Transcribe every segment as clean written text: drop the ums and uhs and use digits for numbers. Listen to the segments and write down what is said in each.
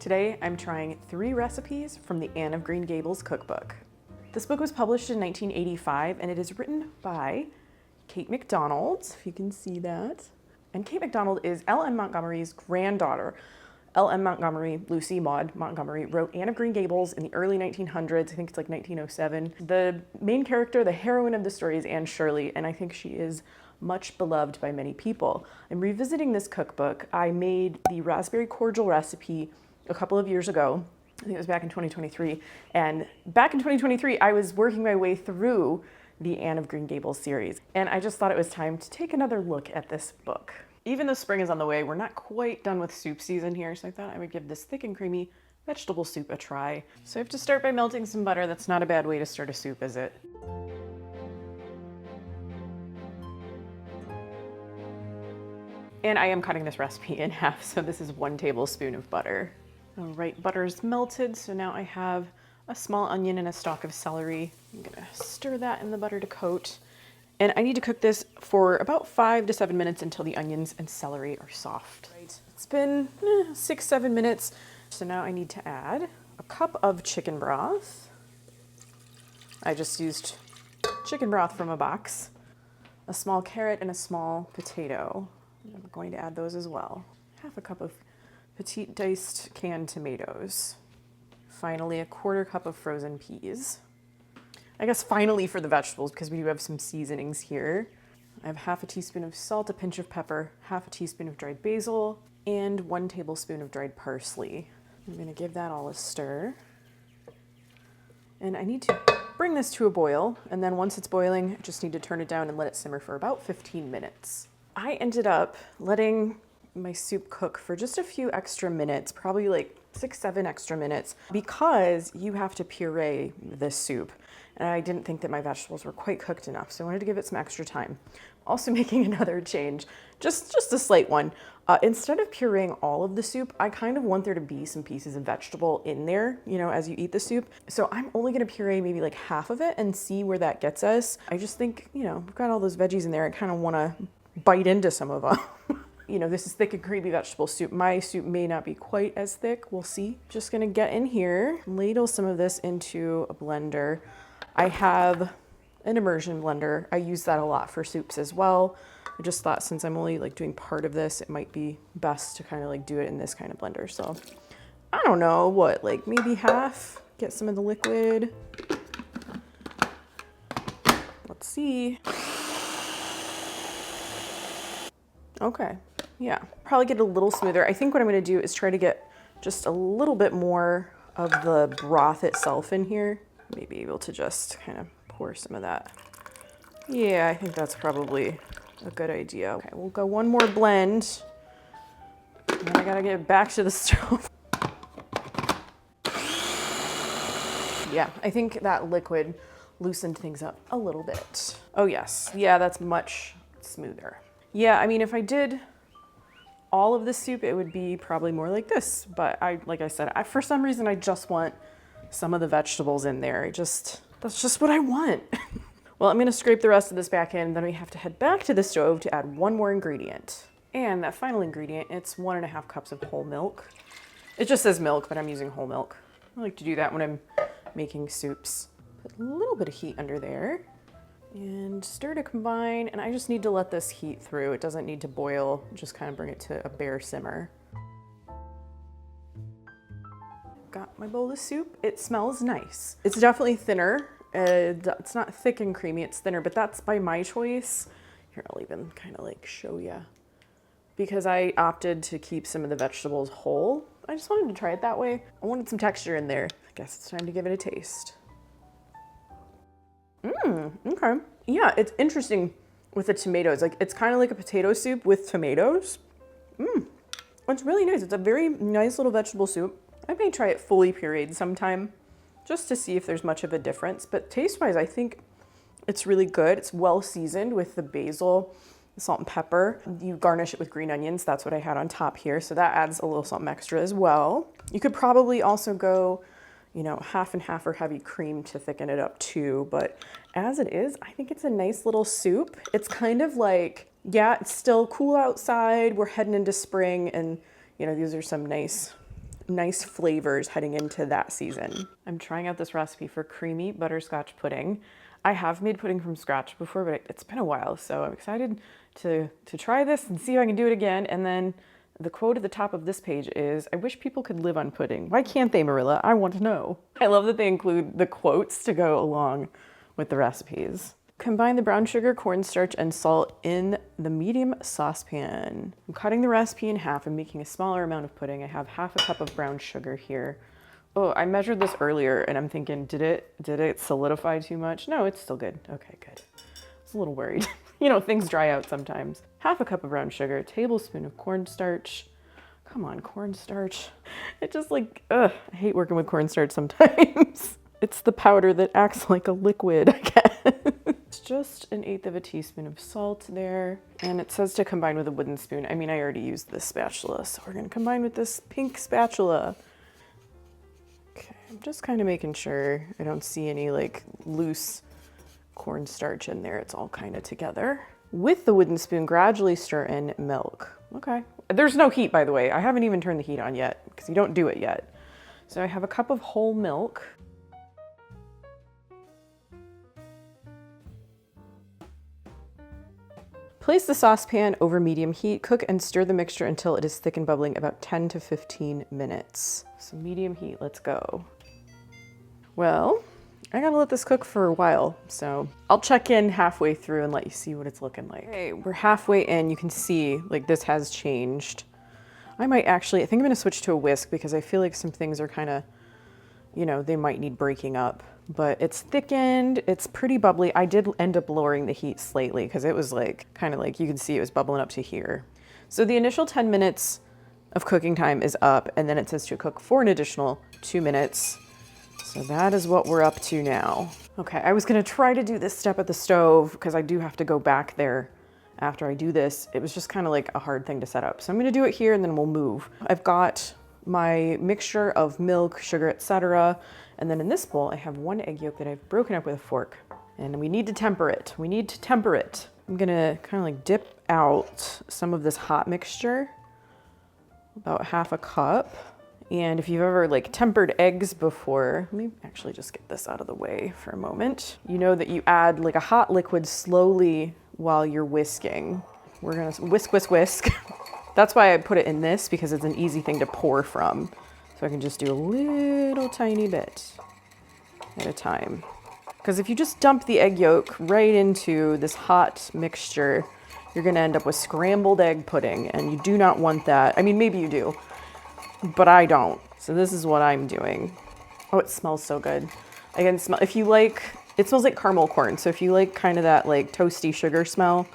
Today I'm trying 3 recipes from the Anne of Green Gables cookbook. This book was published in 1985 and it is written by Kate McDonald, if you can see that. And Kate McDonald is LM Montgomery's granddaughter. LM Montgomery, Lucy Maud Montgomery, wrote Anne of Green Gables in the early 1900s. I think it's like 1907. The main character, the heroine of the story, is Anne Shirley, and I think she is much beloved by many people. I'm revisiting this cookbook. I made the raspberry cordial recipe a couple of years ago. I think it was back in 2023. And back in 2023, I was working my way through the Anne of Green Gables series. And I just thought it was time to take another look at this book. Even though spring is on the way, we're not quite done with soup season here, so I thought I would give this thick and creamy vegetable soup a try. So I have to start by melting some butter. That's not a bad way to start a soup, is it? And I am cutting this recipe in half, so this is 1 tablespoon of butter. All right, butter's melted, so now I have a small onion and a stalk of celery. I'm gonna stir that in the butter to coat. And I need to cook this for about 5 to 7 minutes until the onions and celery are soft. Right. It's been 6-7 minutes. So now I need to add a cup of chicken broth. I just used chicken broth from a box, a small carrot and a small potato. I'm going to add those as well. Half a cup of petite diced canned tomatoes. Finally, a 1/4 cup of frozen peas. I guess finally for the vegetables, because we do have some seasonings here. I have half a teaspoon of salt, a pinch of pepper, half a teaspoon of dried basil, and 1 tablespoon of dried parsley. I'm gonna give that all a stir. And I need to bring this to a boil, and then once it's boiling, I just need to turn it down and let it simmer for about 15 minutes. I ended up letting my soup cook for just a few extra minutes, probably like 6-7 extra minutes, because you have to puree this soup. And I didn't think that my vegetables were quite cooked enough, so I wanted to give it some extra time. Also making another change, just a slight one. Instead of pureeing all of the soup, I kind of want there to be some pieces of vegetable in there, you know, as you eat the soup. So I'm only gonna puree maybe like half of it and see where that gets us. I just think, you know, we've got all those veggies in there, I kind of wanna bite into some of them. You know, this is thick and creamy vegetable soup. My soup may not be quite as thick, we'll see. Just gonna get in here, ladle some of this into a blender. I have an immersion blender. I use that a lot for soups as well. I just thought since I'm only like doing part of this, it might be best to kind of like do it in this kind of blender. So I don't know what, like maybe half, get some of the liquid. Let's see. Okay, yeah, probably get a little smoother. I think what I'm gonna do is try to get just a little bit more of the broth itself in here. Maybe able to just kind of pour some of that. Yeah, I think that's probably a good idea. Okay, we'll go 1 more blend. And then I gotta get back to the stove. Yeah, I think that liquid loosened things up a little bit. Oh yes, yeah, that's much smoother. Yeah, I mean, if I did all of the soup, it would be probably more like this. But like I said, for some reason, I just want some of the vegetables in there. That's just what I want. Well, I'm gonna scrape the rest of this back in, then we have to head back to the stove to add 1 more ingredient. And that final ingredient, it's 1½ cups of whole milk. It just says milk, but I'm using whole milk. I like to do that when I'm making soups. Put a little bit of heat under there. And stir to combine, and I just need to let this heat through. It doesn't need to boil, just kind of bring it to a bare simmer. Got my bowl of soup. It smells nice. It's definitely thinner. It's not thick and creamy, it's thinner, but that's by my choice. Here, I'll even kind of like show you. Because I opted to keep some of the vegetables whole. I just wanted to try it that way. I wanted some texture in there. I guess it's time to give it a taste. Okay. Yeah, it's interesting with the tomatoes. Like, it's kind of like a potato soup with tomatoes. It's really nice. It's a very nice little vegetable soup. I may try it fully pureed sometime just to see if there's much of a difference. But taste-wise, I think it's really good. It's well seasoned with the basil, the salt and pepper. You garnish it with green onions. That's what I had on top here. So that adds a little something extra as well. You could probably also go, you know, half and half or heavy cream to thicken it up too. But as it is, I think it's a nice little soup. It's kind of like, yeah, it's still cool outside. We're heading into spring and, you know, these are some nice nice flavors heading into that season. I'm trying out this recipe for creamy butterscotch pudding. I have made pudding from scratch before, but it's been a while, so I'm excited to try this and see if I can do it again. And then the quote at the top of this page is, "I wish people could live on pudding." Why can't they, Marilla? I want to know. I love that they include the quotes to go along with the recipes. Combine the brown sugar, cornstarch, and salt in the medium saucepan. I'm cutting the recipe in half and making a smaller amount of pudding. I have half a cup of brown sugar here. Oh, I measured this earlier and I'm thinking, did it solidify too much? No, it's still good. Okay, good. I was a little worried. You know, things dry out sometimes. Half a cup of brown sugar, a tablespoon of cornstarch. Come on, cornstarch. It just like, I hate working with cornstarch sometimes. It's the powder that acts like a liquid, I guess. It's just 1/8 of a teaspoon of salt there. And it says to combine with a wooden spoon. I mean, I already used this spatula, so we're gonna combine with this pink spatula. Okay, I'm just kind of making sure I don't see any like loose cornstarch in there. It's all kind of together. With the wooden spoon, gradually stir in milk. Okay. There's no heat, by the way. I haven't even turned the heat on yet because you don't do it yet. So I have a cup of whole milk. Place the saucepan over medium heat. Cook and stir the mixture until it is thick and bubbling, about 10 to 15 minutes. So medium heat, let's go. Well, I gotta let this cook for a while, so I'll check in halfway through and let you see what it's looking like. Okay, we're halfway in. You can see like this has changed. I think I'm gonna switch to a whisk because I feel like some things are kind of, you know, they might need breaking up. But it's thickened, it's pretty bubbly. I did end up lowering the heat slightly because it was like, kind of like, you can see it was bubbling up to here. So the initial 10 minutes of cooking time is up, and then it says to cook for an additional 2 minutes. So that is what we're up to now. Okay, I was gonna try to do this step at the stove because I do have to go back there after I do this. It was just kind of like a hard thing to set up. So I'm gonna do it here and then we'll move. I've got my mixture of milk, sugar, etc. And then in this bowl, I have 1 egg yolk that I've broken up with a fork. And we need to temper it. I'm gonna kind of like dip out some of this hot mixture, about half a cup. And if you've ever like tempered eggs before, let me actually just get this out of the way for a moment. You know that you add like a hot liquid slowly while you're whisking. We're gonna whisk, whisk, whisk. That's why I put it in this, because it's an easy thing to pour from. So I can just do a little tiny bit at a time. Because if you just dump the egg yolk right into this hot mixture, you're gonna end up with scrambled egg pudding, and you do not want that. I mean, maybe you do, but I don't. So this is what I'm doing. Oh, it smells so good. I can smell, if you like, it smells like caramel corn. So if you like kind of that like toasty sugar smell,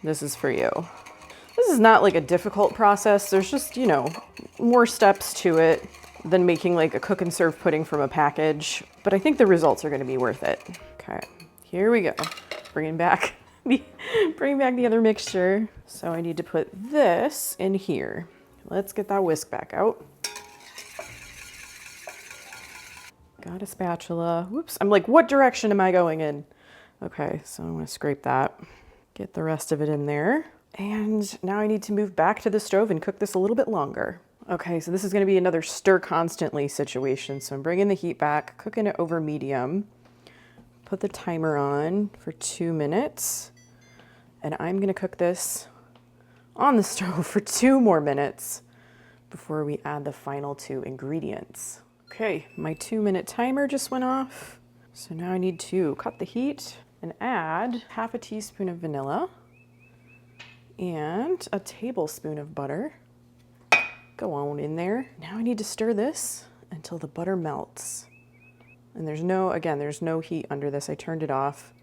this is for you. This is not like a difficult process. There's just, you know, more steps to it than making like a cook and serve pudding from a package, but I think the results are gonna be worth it. Okay, here we go. Bringing back the other mixture. So I need to put this in here. Let's get that whisk back out. Got a spatula. Whoops, I'm like, what direction am I going in? Okay, so I'm gonna scrape that. Get the rest of it in there. And now I need to move back to the stove and cook this a little bit longer. Okay, so this is gonna be another stir constantly situation. So I'm bringing the heat back, cooking it over medium. Put the timer on for 2 minutes. And I'm gonna cook this on the stove for 2 more minutes before we add the final 2 ingredients. Okay, my 2-minute timer just went off. So now I need to cut the heat and add half a teaspoon of vanilla and a tablespoon of butter. Go on in there. Now I need to stir this until the butter melts. And there's no heat under this. I turned it off,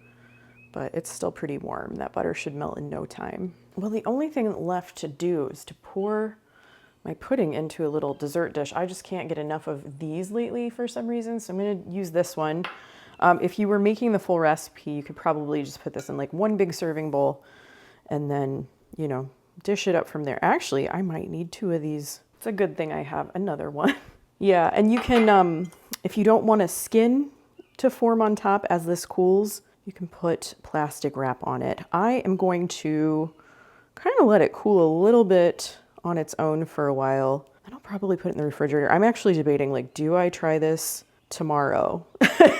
but it's still pretty warm. That butter should melt in no time. Well, the only thing left to do is to pour my pudding into a little dessert dish. I just can't get enough of these lately for some reason, so I'm gonna use this one. If you were making the full recipe, you could probably just put this in like one big serving bowl and then, you know, dish it up from there. Actually, I might need 2 of these. It's a good thing I have another one. Yeah, and you can, if you don't want a skin to form on top as this cools, you can put plastic wrap on it. I am going to kind of let it cool a little bit on its own for a while Then I'll probably put it in the refrigerator. I'm actually debating, like, do I try this tomorrow?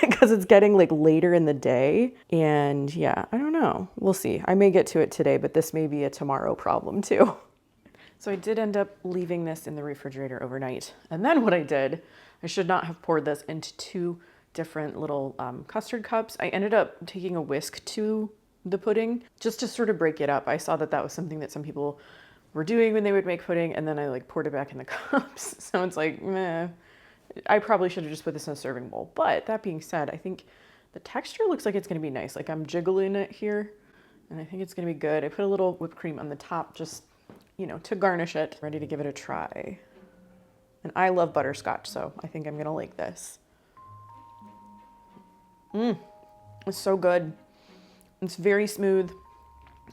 Because it's getting like later in the day. And yeah, I don't know. We'll see. I may get to it today, but this may be a tomorrow problem too. So I did end up leaving this in the refrigerator overnight. And then what I did, I should not have poured this into two different little custard cups. I ended up taking a whisk to the pudding just to sort of break it up. I saw that that was something that some people were doing when they would make pudding, and then I like poured it back in the cups. So it's like, meh. I probably should have just put this in a serving bowl. But that being said, I think the texture looks like it's going to be nice. Like I'm jiggling it here, and I think it's going to be good. I put a little whipped cream on the top just, you know, to garnish it. Ready to give it a try. And I love butterscotch, so I think I'm going to like this. It's so good. It's very smooth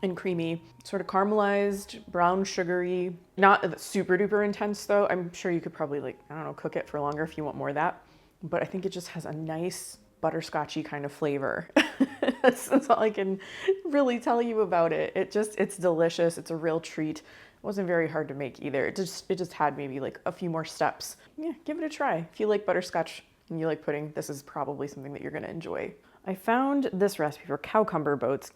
and creamy, sort of caramelized, brown sugary, not super duper intense though. I'm sure you could probably like, I don't know, cook it for longer if you want more of that. But I think it just has a nice butterscotchy kind of flavor. That's all I can really tell you about it. It's delicious. It's a real treat. It wasn't very hard to make either. It just had maybe like a few more steps. Yeah, give it a try. If you like butterscotch and you like pudding, this is probably something that you're gonna enjoy. I found this recipe for cowcumber boats.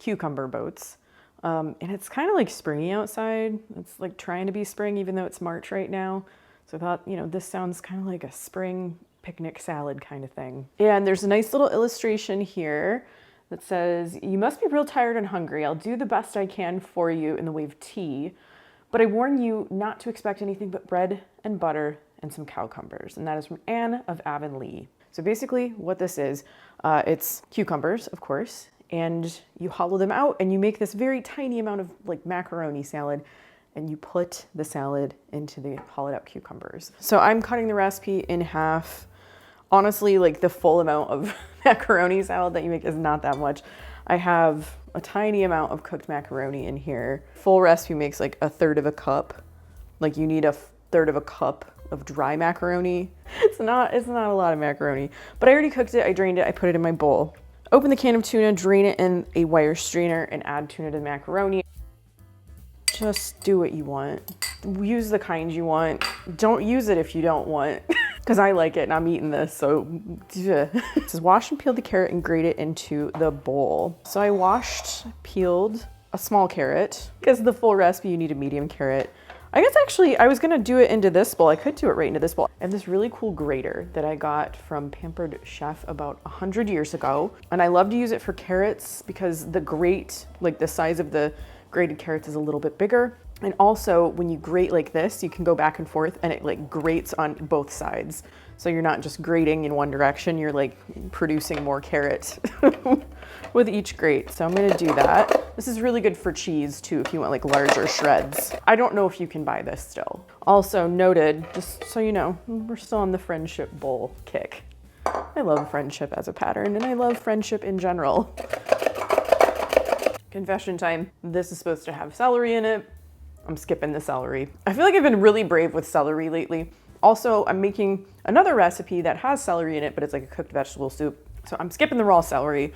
And it's kind of like springy outside. It's like trying to be spring even though it's March right now. So I thought, you know, this sounds kind of like a spring picnic salad kind of thing. And there's a nice little illustration here that says, "You must be real tired and hungry. I'll do the best I can for you in the way of tea, but I warn you not to expect anything but bread and butter and some cowcumbers." And that is from Anne of Avonlea. So basically what this is, it's cucumbers, of course, and you hollow them out and you make this very tiny amount of like macaroni salad, and you put the salad into the hollowed out cucumbers. So I'm cutting the recipe in half. Honestly, like the full amount of macaroni salad that you make is not that much. I have a tiny amount of cooked macaroni in here. Full recipe makes like a third of a cup. Like you need a third of a cup of dry macaroni. It's not a lot of macaroni, but I already cooked it. I drained it. I put it in my bowl. Open the can of tuna, drain it in a wire strainer, and add tuna to the macaroni. Just do what you want. Use the kind you want. Don't use it if you don't want, because I like it and I'm eating this, so. It says wash and peel the carrot and grate it into the bowl. So I peeled a small carrot, because the full recipe you need a medium carrot. I guess actually I was gonna do it into this bowl. I could do it right into this bowl. I have this really cool grater that I got from Pampered Chef about 100 years ago. And I love to use it for carrots because the grate, like the size of the grated carrots is a little bit bigger. And also when you grate like this, you can go back and forth and it like grates on both sides. So you're not just grating in one direction, you're like producing more carrot with each grate. So I'm gonna do that. This is really good for cheese too, if you want like larger shreds. I don't know if you can buy this still. Also noted, just so you know, we're still on the friendship bowl kick. I love friendship as a pattern, and I love friendship in general. Confession time, this is supposed to have celery in it. I'm skipping the celery. I feel like I've been really brave with celery lately. Also, I'm making another recipe that has celery in it, but it's like a cooked vegetable soup. So I'm skipping the raw celery,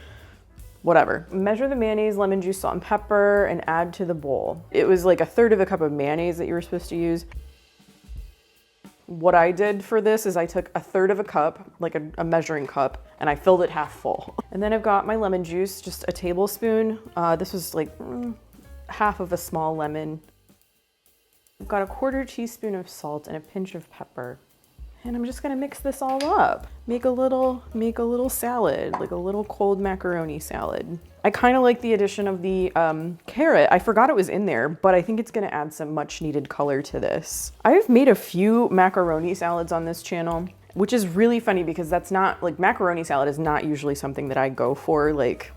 whatever. Measure the mayonnaise, lemon juice, salt, and pepper, and add to the bowl. It was like a third of a cup of mayonnaise that you were supposed to use. What I did for this is I took a third of a cup, like a measuring cup, and I filled it half full. And then I've got my lemon juice, just a tablespoon. This was like half of a small lemon. I've got a 1/4 teaspoon of salt and a pinch of pepper. And I'm just gonna mix this all up. Make a little salad, like a little cold macaroni salad. I kind of like the addition of the carrot. I forgot it was in there, but I think it's gonna add some much needed color to this. I've made a few macaroni salads on this channel, which is really funny because that's not, like macaroni salad is not usually something that I go for, like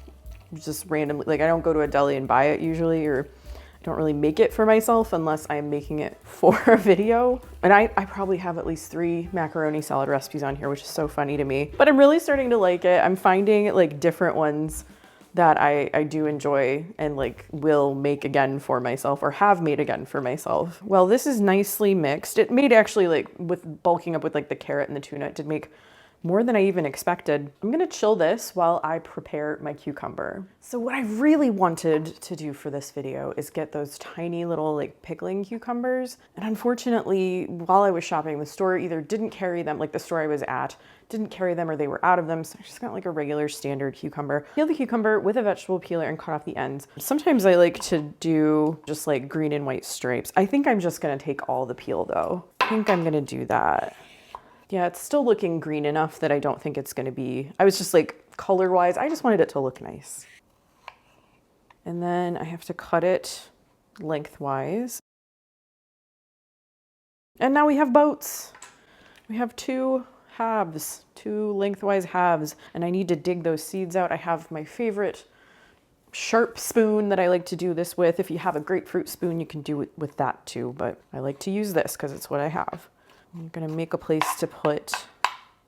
just randomly. Like I don't go to a deli and buy it usually, or I don't really make it for myself unless I'm making it for a video. And I probably have at least 3 macaroni salad recipes on here, which is so funny to me. But I'm really starting to like it. I'm finding like different ones that I do enjoy and like will make again for myself, or have made again for myself. Well, this is nicely mixed. It made actually, like with bulking up with like the carrot and the tuna, it did make more than I even expected. I'm gonna chill this while I prepare my cucumber. So what I really wanted to do for this video is get those tiny little like pickling cucumbers. And unfortunately, while I was shopping, the store either didn't carry them, like the store I was at, didn't carry them or they were out of them. So I just got like a regular standard cucumber. Peel the cucumber with a vegetable peeler and cut off the ends. Sometimes I like to do just like green and white stripes. I think I'm just gonna take all the peel though. I think I'm gonna do that. Yeah, it's still looking green enough that I don't think it's gonna be, I was just like color-wise, I just wanted it to look nice. And then I have to cut it lengthwise. And now we have boats. We have two halves, two lengthwise halves, and I need to dig those seeds out. I have my favorite sharp spoon that I like to do this with. If you have a grapefruit spoon, you can do it with that too, but I like to use this because it's what I have. I'm gonna make a place to put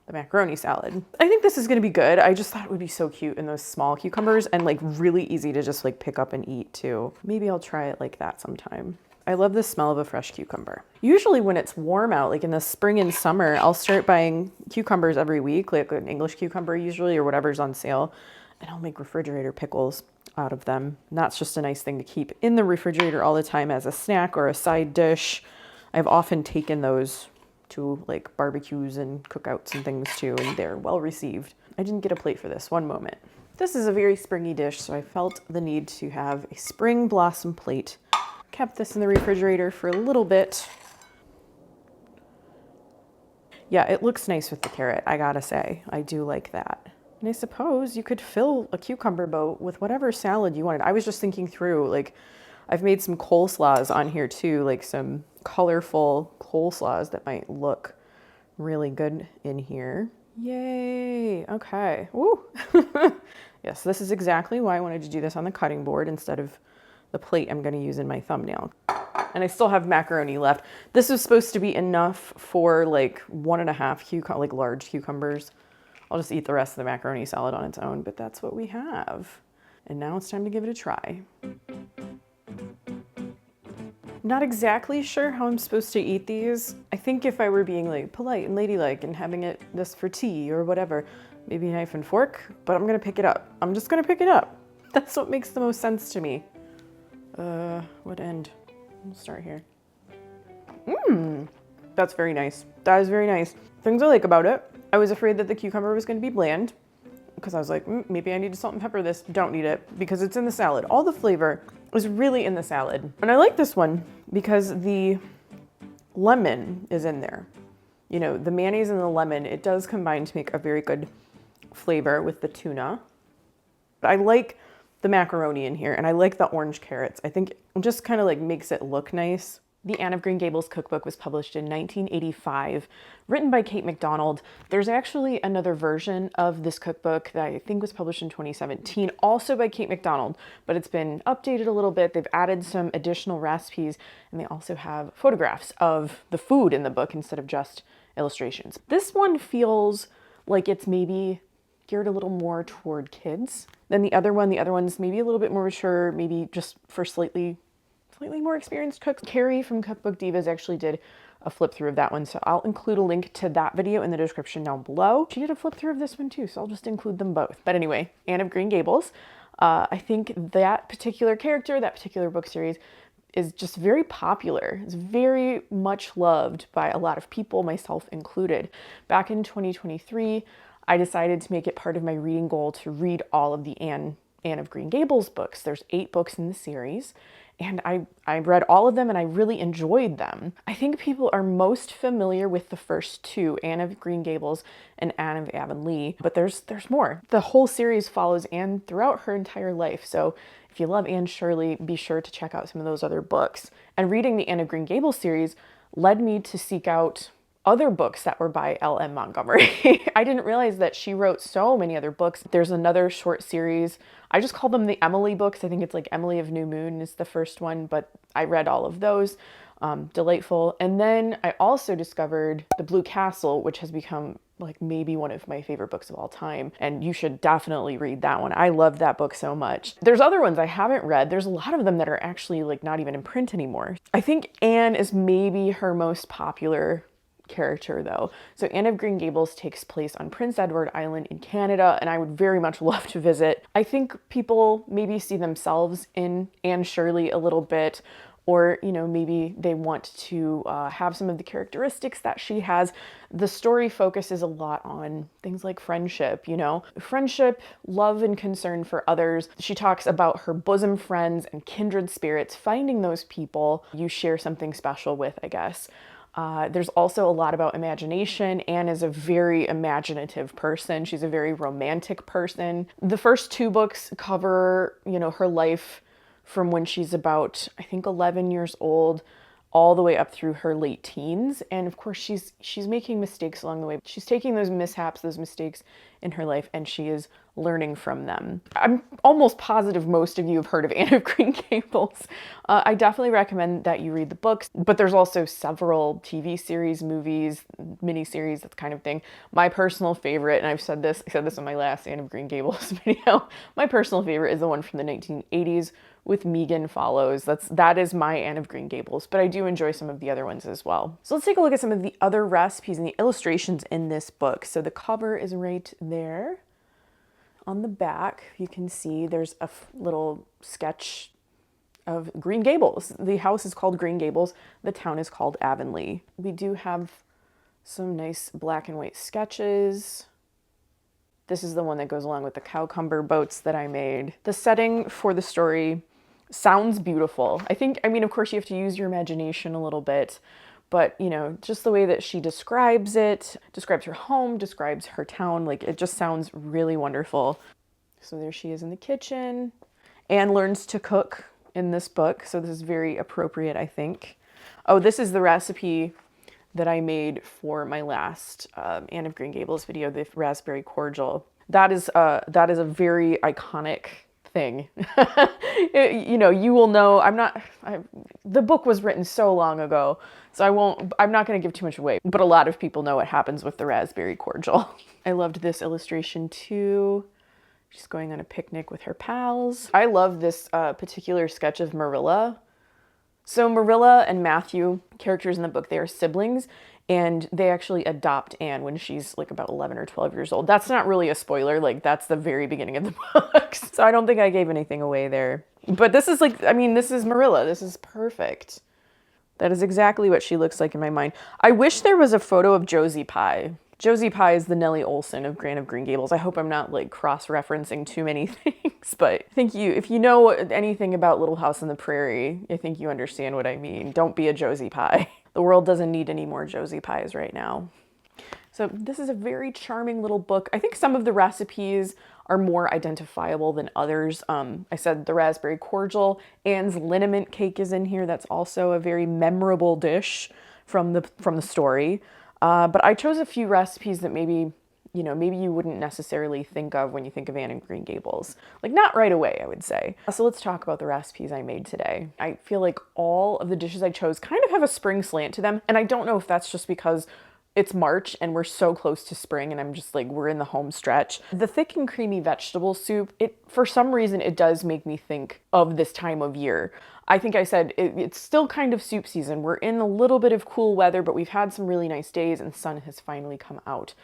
the macaroni salad. I think this is gonna be good. I just thought it would be so cute in those small cucumbers and like really easy to just like pick up and eat too. Maybe I'll try it like that sometime. I love the smell of a fresh cucumber. Usually when it's warm out, like in the spring and summer, I'll start buying cucumbers every week, like an English cucumber usually or whatever's on sale, and I'll make refrigerator pickles out of them. And that's just a nice thing to keep in the refrigerator all the time as a snack or a side dish. I've often taken those to like barbecues and cookouts and things too, and they're well received. I didn't get a plate for this, one moment. This is a very springy dish, so I felt the need to have a spring blossom plate. Kept this in the refrigerator for a little bit. Yeah, it looks nice with the carrot, I gotta say. I do like that. And I suppose you could fill a cucumber boat with whatever salad you wanted. I was just thinking through, like, I've made some coleslaws on here too, like some colorful coleslaws that might look really good in here. Yay, okay. Woo. Yes, this is exactly why I wanted to do this on the cutting board instead of the plate I'm going to use in my thumbnail. And I still have macaroni left. This is supposed to be enough for like 1.5 like large cucumbers. I'll just eat the rest of the macaroni salad on its own, but that's what we have. And now it's time to give it a try. Not exactly sure how I'm supposed to eat these. I think if I were being like polite and ladylike and having it this for tea or whatever, maybe knife and fork, but I'm gonna pick it up. I'm just gonna pick it up. That's what makes the most sense to me. What end? We'll start here. That's very nice. That is very nice. Things I like about it, I was afraid that the cucumber was gonna be bland because I was like, maybe I need to salt and pepper this. Don't need it because it's in the salad. All the flavor is really in the salad. And I like this one because the lemon is in there. You know, the mayonnaise and the lemon, it does combine to make a very good flavor with the tuna. I like the macaroni in here and I like the orange carrots. I think it just kind of like makes it look nice. The Anne of Green Gables cookbook was published in 1985, written by Kate McDonald. There's actually another version of this cookbook that I think was published in 2017, also by Kate McDonald, but it's been updated a little bit. They've added some additional recipes, and they also have photographs of the food in the book instead of just illustrations. This one feels like it's maybe geared a little more toward kids than the other one. The other one's maybe a little bit more mature, maybe just for slightly more experienced cooks. Carrie from Cookbook Divas actually did a flip through of that one, so I'll include a link to that video in the description down below. She did a flip through of this one too, so I'll just include them both. But anyway, Anne of Green Gables. I think that particular character, that particular book series is just very popular. It's very much loved by a lot of people, myself included. Back in 2023, I decided to make it part of my reading goal to read all of the Anne of Green Gables books. There's 8 books in the series. And I read all of them and I really enjoyed them. I think people are most familiar with the first 2, Anne of Green Gables and Anne of Avonlea, but there's more. The whole series follows Anne throughout her entire life. So if you love Anne Shirley, be sure to check out some of those other books. And reading the Anne of Green Gables series led me to seek out other books that were by LM Montgomery. I didn't realize that she wrote so many other books. There's another short series. I just call them the Emily books. I think it's like Emily of New Moon is the first one, but I read all of those. Delightful. And then I also discovered The Blue Castle, which has become like maybe one of my favorite books of all time. And you should definitely read that one. I love that book so much. There's other ones I haven't read. There's a lot of them that are actually like not even in print anymore. I think Anne is maybe her most popular character though. So Anne of Green Gables takes place on Prince Edward Island in Canada, and I would very much love to visit. I think people maybe see themselves in Anne Shirley a little bit, or, you know, maybe they want to have some of the characteristics that she has. The story focuses a lot on things like friendship, you know, friendship, love, and concern for others. She talks about her bosom friends and kindred spirits, finding those people you share something special with, I guess. There's also a lot about imagination. Anne is a very imaginative person. She's a very romantic person. The first two books cover, you know, her life from when she's about, I think, 11 years old, all the way up through her late teens. And of course, she's making mistakes along the way. She's taking those mishaps, those mistakes in her life, and she is learning from them. I'm almost positive most of you have heard of Anne of Green Gables. I definitely recommend that you read the books, but there's also several TV series, movies, miniseries, that kind of thing. My personal favorite, and I said this in my last Anne of Green Gables video, my personal favorite is the one from the 1980s with Megan Follows. That is my Anne of Green Gables, but I do enjoy some of the other ones as well. So let's take a look at some of the other recipes and the illustrations in this book. So the cover is right there. On the back, you can see there's a little sketch of Green Gables. The house is called Green Gables. The town is called Avonlea. We do have some nice black and white sketches. This is the one that goes along with the Cowcumber Boats that I made. The setting for the story sounds beautiful. I mean, of course, you have to use your imagination a little bit, but, you know, just the way that she describes it, describes her home, describes her town, like, it just sounds really wonderful. So there she is in the kitchen. Anne learns to cook in this book, so this is very appropriate, I think. Oh, this is the recipe that I made for my last Anne of Green Gables video, the raspberry cordial. That is a very iconic thing. You know, you will know, the book was written so long ago, so I'm not going to give too much away, but a lot of people know what happens with the raspberry cordial. I loved this illustration too. She's going on a picnic with her pals. I love this particular sketch of Marilla. So Marilla and Matthew, characters in the book, they are siblings, and they actually adopt Anne when she's like about 11 or 12 years old. That's not really a spoiler, like that's the very beginning of the book. So I don't think I gave anything away there. But this is like, I mean, this is Marilla. This is perfect. That is exactly what she looks like in my mind. I wish there was a photo of Josie Pye. Josie Pye is the Nellie Olson of Anne of Green Gables. I hope I'm not like cross-referencing too many things, but I think if you know anything about Little House on the Prairie, I think you understand what I mean. Don't be a Josie Pye. The world doesn't need any more Josie Pyes right now. So this is a very charming little book. I think some of the recipes are more identifiable than others. I said the raspberry cordial. Anne's liniment cake is in here. That's also a very memorable dish from the story. But I chose a few recipes that maybe you wouldn't necessarily think of when you think of Anne of Green Gables. Like, not right away, I would say. So let's talk about the recipes I made today. I feel like all of the dishes I chose kind of have a spring slant to them. And I don't know if that's just because it's March and we're so close to spring and I'm just like, we're in the home stretch. The thick and creamy vegetable soup, for some reason, it does make me think of this time of year. I think I said it's still kind of soup season. We're in a little bit of cool weather, but we've had some really nice days and sun has finally come out.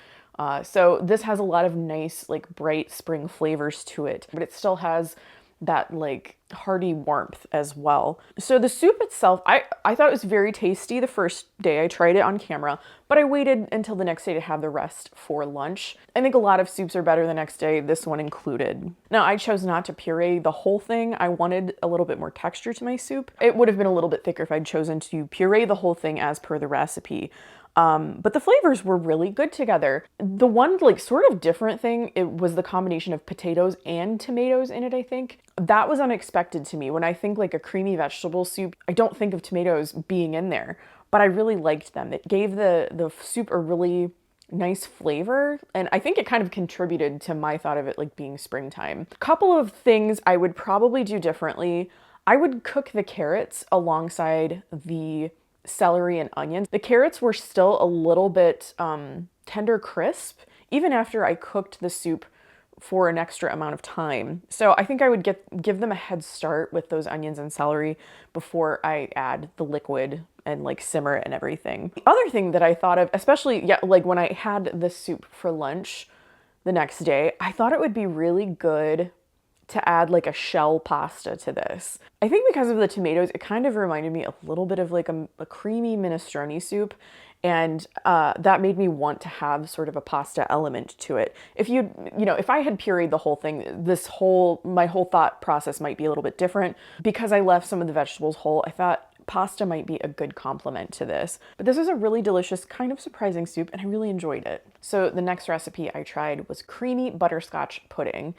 So this has a lot of nice, like, bright spring flavors to it, but it still has that like hearty warmth as well. So the soup itself, I thought it was very tasty the first day I tried it on camera, but I waited until the next day to have the rest for lunch. I think a lot of soups are better the next day, this one included. Now, I chose not to puree the whole thing. I wanted a little bit more texture to my soup. It would have been a little bit thicker if I'd chosen to puree the whole thing as per the recipe. But the flavors were really good together. The one like sort of different thing, it was the combination of potatoes and tomatoes in it, I think. That was unexpected to me. When I think like a creamy vegetable soup, I don't think of tomatoes being in there, but I really liked them. It gave the soup a really nice flavor, and I think it kind of contributed to my thought of it like being springtime. A couple of things I would probably do differently. I would cook the carrots alongside the celery and onions. The carrots were still a little bit tender crisp, even after I cooked the soup for an extra amount of time. So I think I would give them a head start with those onions and celery before I add the liquid and like simmer it and everything. The other thing that I thought of, especially like when I had this soup for lunch the next day, I thought it would be really good to add like a shell pasta to this. I think because of the tomatoes, it kind of reminded me a little bit of like a creamy minestrone soup. And that made me want to have sort of a pasta element to it. If if I had pureed the whole thing, my whole thought process might be a little bit different. Because I left some of the vegetables whole, I thought pasta might be a good complement to this. But this was a really delicious, kind of surprising soup, and I really enjoyed it. So the next recipe I tried was creamy butterscotch pudding.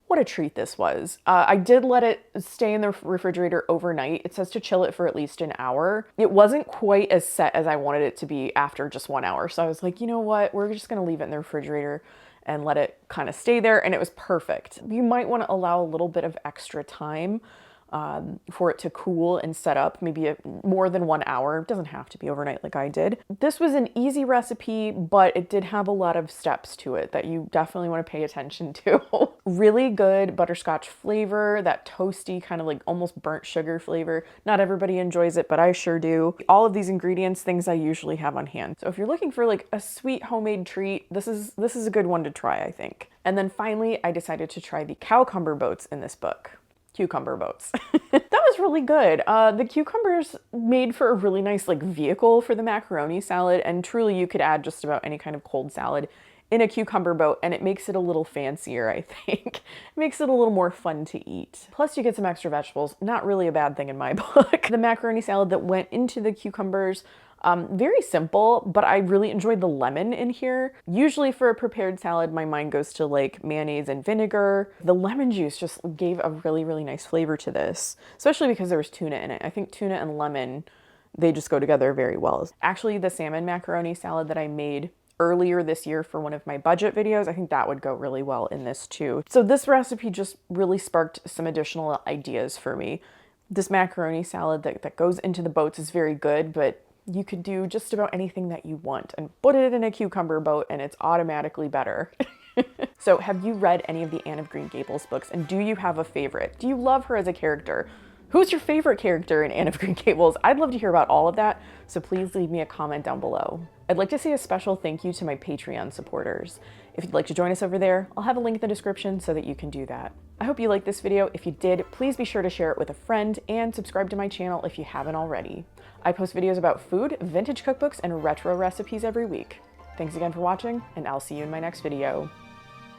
What a treat this was. I did let it stay in the refrigerator overnight. It says to chill it for at least an hour. It wasn't quite as set as I wanted it to be after just 1 hour. So I was like, you know what? We're just gonna leave it in the refrigerator and let it kind of stay there, and it was perfect. You might want to allow a little bit of extra time for it to cool and set up, maybe more than 1 hour. It doesn't have to be overnight like I did. This was an easy recipe, but it did have a lot of steps to it that you definitely want to pay attention to. Really good butterscotch flavor, that toasty kind of like almost burnt sugar flavor. Not everybody enjoys it, but I sure do. All of these ingredients, things I usually have on hand. So if you're looking for like a sweet homemade treat, this is a good one to try, I think. And then finally, I decided to try the Cowcumber Boats in this book. Cucumber boats. That was really good. The cucumbers made for a really nice like vehicle for the macaroni salad, and truly you could add just about any kind of cold salad in a cucumber boat, and it makes it a little fancier, I think. It makes it a little more fun to eat. Plus you get some extra vegetables. Not really a bad thing in my book. The macaroni salad that went into the cucumbers, very simple, but I really enjoyed the lemon in here. Usually for a prepared salad, my mind goes to like mayonnaise and vinegar. The lemon juice just gave a really, really nice flavor to this, especially because there was tuna in it. I think tuna and lemon, they just go together very well. Actually, the salmon macaroni salad that I made earlier this year for one of my budget videos, I think that would go really well in this too. So this recipe just really sparked some additional ideas for me. This macaroni salad that goes into the boats is very good, but you could do just about anything that you want and put it in a cucumber boat and it's automatically better. So have you read any of the Anne of Green Gables books, and do you have a favorite? Do you love her as a character? Who's your favorite character in Anne of Green Gables? I'd love to hear about all of that, so please leave me a comment down below. I'd like to say a special thank you to my Patreon supporters. If you'd like to join us over there, I'll have a link in the description so that you can do that. I hope you liked this video. If you did, please be sure to share it with a friend and subscribe to my channel if you haven't already. I post videos about food, vintage cookbooks, and retro recipes every week. Thanks again for watching, and I'll see you in my next video.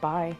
Bye.